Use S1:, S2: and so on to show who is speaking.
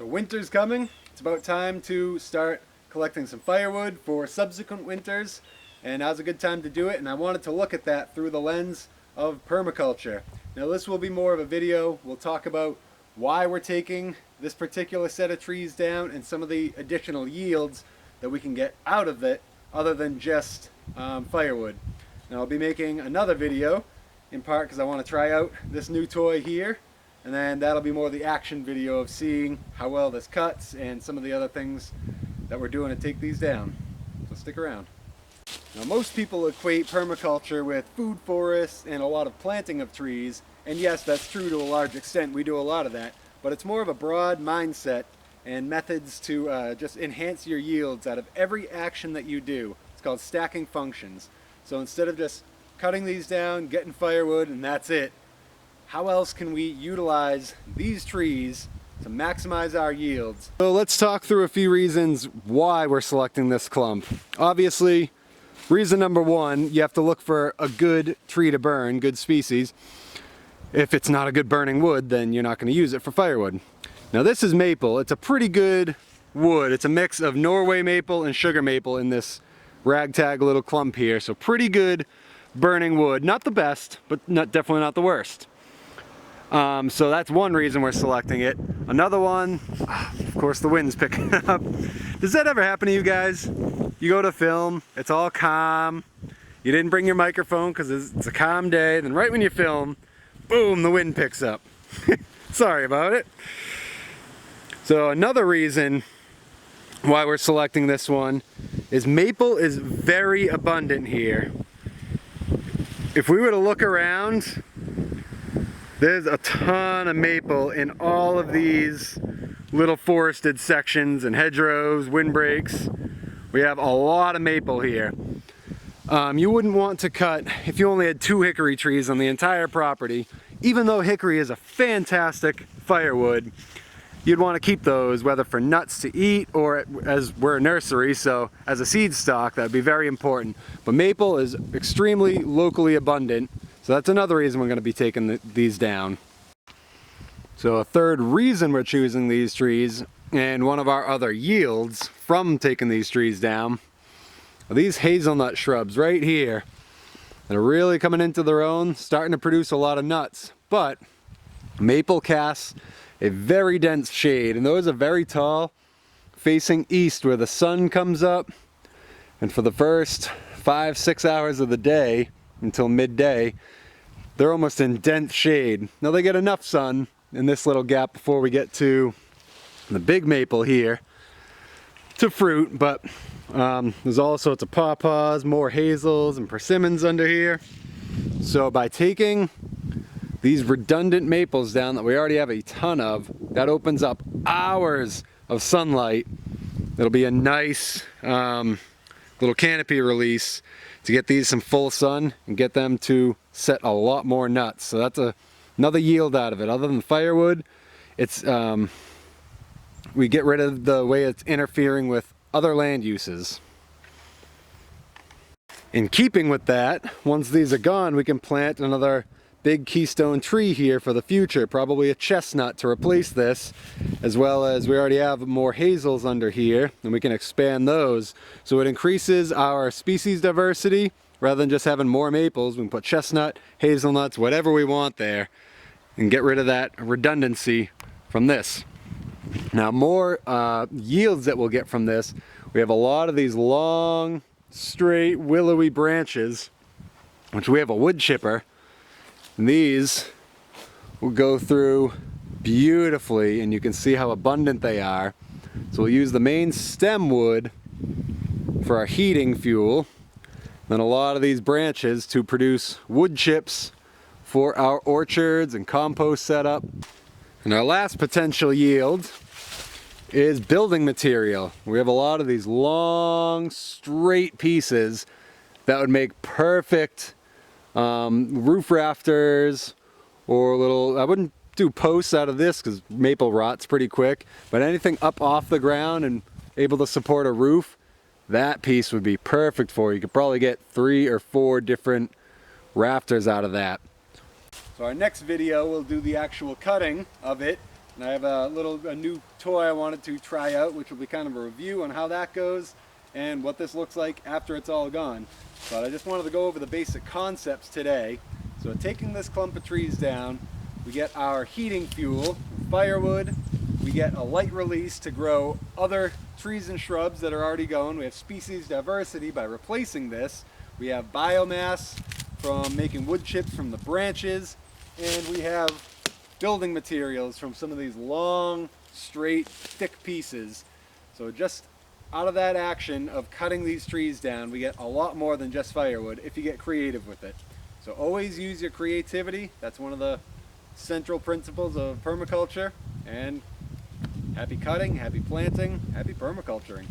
S1: So winter's coming. It's about time to start collecting some firewood for subsequent winters, and now's a good time to do it, and I wanted to look at that through the lens of permaculture. Now this will be more of a video. We'll talk about why we're taking this particular set of trees down and some of the additional yields that we can get out of it other than just firewood. Now I'll be making another video in part because I want to try out this new toy here, and then that'll be more the action video of seeing how well this cuts and some of the other things that we're doing to take these down. So stick around. Now most people equate permaculture with food forests and a lot of planting of trees, and yes, that's true to a large extent. We do a lot of that, but it's more of a broad mindset and methods to just enhance your yields out of every action that you do. It's called stacking functions. So instead of just cutting these down, getting firewood, and that's it, how else can we utilize these trees to maximize our yields? So let's talk through a few reasons why we're selecting this clump. Obviously, reason number one, you have to look for a good tree to burn, good species. If it's not a good burning wood, then you're not going to use it for firewood. Now this is maple. It's a pretty good wood. It's a mix of Norway maple and sugar maple in this ragtag little clump here. So pretty good burning wood. Not the best, but definitely not the worst. So that's one reason we're selecting it. Another one, of course, the wind's picking up. Does that ever happen to you guys? You go to film, it's all calm. You didn't bring your microphone because it's a calm day. Then right when you film, boom, the wind picks up. Sorry about it. So another reason why we're selecting this one is maple is very abundant here. If we were to look around, there's a ton of maple in all of these little forested sections and hedgerows, windbreaks. We have a lot of maple here. You wouldn't want to cut if you only had 2 hickory trees on the entire property. Even though hickory is a fantastic firewood, you'd want to keep those, whether for nuts to eat or, as we're a nursery, so as a seed stock, that would be very important. But maple is extremely locally abundant. So that's another reason we're going to be taking these down. So a third reason we're choosing these trees, and one of our other yields from taking these trees down, are these hazelnut shrubs right here that are really coming into their own, starting to produce a lot of nuts. But maple casts a very dense shade, and those are very tall, facing east where the sun comes up, and for the first 5-6 hours of the day until midday, they're almost in dense shade. Now they get enough sun in this little gap before we get to the big maple here to fruit, but there's all sorts of pawpaws, more hazels and persimmons under here. So by taking these redundant maples down that we already have a ton of, that opens up hours of sunlight. It'll be a nice little canopy release to get these some full sun and get them to set a lot more nuts. So that's another yield out of it. Other than firewood, it's we get rid of the way it's interfering with other land uses. In keeping with that, once these are gone, we can plant another big keystone tree here for the future, probably a chestnut to replace this, as well as we already have more hazels under here, and we can expand those. So it increases our species diversity. Rather than just having more maples, we can put chestnut, hazelnuts, whatever we want there, and get rid of that redundancy from this. Now more yields that we'll get from this, we have a lot of these long, straight, willowy branches, which we have a wood chipper. And these will go through beautifully, and you can see how abundant they are. So we'll use the main stem wood for our heating fuel, then a lot of these branches to produce wood chips for our orchards and compost setup. And our last potential yield is building material. We have a lot of these long, straight pieces that would make perfect roof rafters, or little, I wouldn't do posts out of this because maple rots pretty quick, but anything up off the ground and able to support a roof, that piece would be perfect for you. You could probably get 3 or 4 different rafters out of that. So our next video we'll do the actual cutting of it And I have a new toy I wanted to try out, which will be kind of a review on how that goes and what this looks like after it's all gone. But I just wanted to go over the basic concepts today. So taking this clump of trees down, we get our heating fuel, firewood, we get a light release to grow other trees and shrubs that are already going. We have species diversity by replacing this. We have biomass from making wood chips from the branches, and we have building materials from some of these long, straight, thick pieces. So just out of that action of cutting these trees down, we get a lot more than just firewood if you get creative with it. So always use your creativity. That's one of the central principles of permaculture. And happy cutting, happy planting, happy permaculturing.